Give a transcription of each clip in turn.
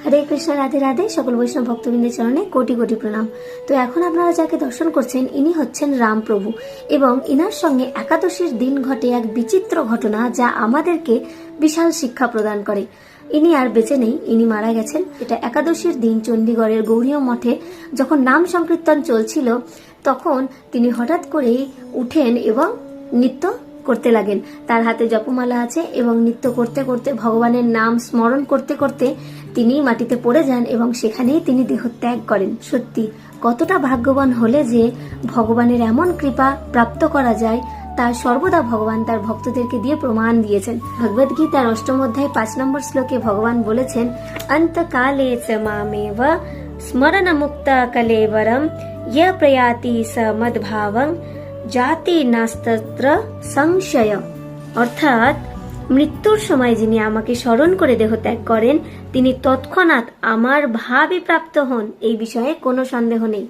হরে কৃষ্ণ, রাধে রাধে। সকল বৈষ্ণব ভক্তবৃন্দের চরণে কোটি কোটি প্রণাম। তো এখন আপনারা যাকে দর্শন করছেন ইনি হচ্ছেন রামপ্রভু, এবং ইনার সঙ্গে একাদশীর দিন ঘটে এক বিচিত্র ঘটনা যা আমাদেরকে বিশাল শিক্ষা প্রদান করে। ইনি আর বেঁচে নেই, ইনি মারা গেছেন। এটা একাদশীর দিন চণ্ডীগড়ের গৌরীয় মঠে যখন নাম সংকীর্তন চলছিল তখন তিনি হঠাৎ করেই উঠেন এবং নৃত্য করতে লাগেন। তার হাতে জপমালা আছে এবং নৃত্য করতে করতে ভগবানের নাম স্মরণ করতে করতে তিনি মাটিতে পড়ে যান এবং সেখানেই তিনি দেহত্যাগ করেন। সত্যি কতটা ভাগ্যবান হলে যে ভগবানের এমন কৃপা প্রাপ্ত করা যায়, তার সর্বদা ভগবান তার ভক্তদেরকে দিয়ে প্রমাণ দিয়েছেন। ভগবদ গীতার 8ম অধ্যায় 5 নম্বর শ্লোকে ভগবান বলেছেন, অন্তকালে চ মামেব স্মরণ মুক্তা কলেবরম ইয় প্রয়াতি স মদ্ভাবং জাতি নাস্তত্র সংশয়। অর্থাৎ মৃত্যুর সময় যিনি আমাকে স্মরণ করে দেহত্যাগ করেন তিনি তৎক্ষণাৎ আমার ভাবই প্রাপ্ত হন, এই বিষয়ে কোনো সন্দেহ নেই।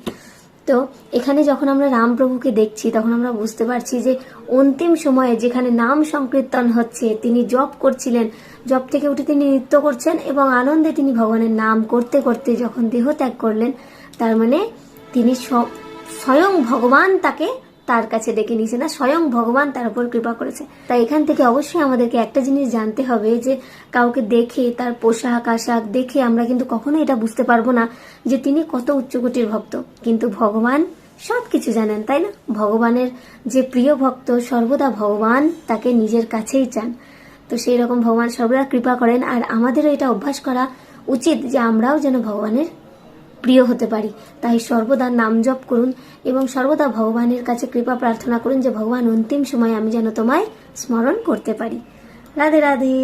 তো এখানে যখন আমরা রামপ্রভুকে দেখছি তখন আমরা বুঝতে পারছি যে অন্তিম সময়ে যেখানে নাম সংকীর্তন হচ্ছে তিনি জপ করছিলেন, জপ থেকে উঠে তিনি নৃত্য করছেন এবং আনন্দে তিনি ভগবানের নাম করতে করতে যখন দেহত্যাগ করলেন, তার মানে তিনি স্বয়ং ভগবান তাকে তার কাছে ডেকে নিয়েছে, না স্বয়ং ভগবান তার উপর কৃপা করেছে। তাই এখান থেকে অবশ্যই আমাদেরকে একটা জিনিস জানতে হবে যে কাউকে দেখে তার পোশাক আশাক দেখে আমরা কিন্তু কখনো এটা বুঝতে পারবো না যে তিনি কত উচ্চকোটির ভক্ত, কিন্তু ভগবান সবকিছু জানেন, তাই না? ভগবানের যে প্রিয় ভক্ত সর্বদা ভগবান তাকে নিজের কাছেই চান। তো সেই রকম ভগবান সর্বদা কৃপা করেন, আর আমাদেরও এটা অভ্যাস করা উচিত যে আমরাও যেন ভগবানের প্রিয় হতে পারি। তাই সর্বদা নাম জপ করুন এবং সর্বদা ভগবানের কাছে কৃপা প্রার্থনা করুন যে ভগবান অন্তিম সময় আমি যেন তোমায় স্মরণ করতে পারি। রাধে রাধে।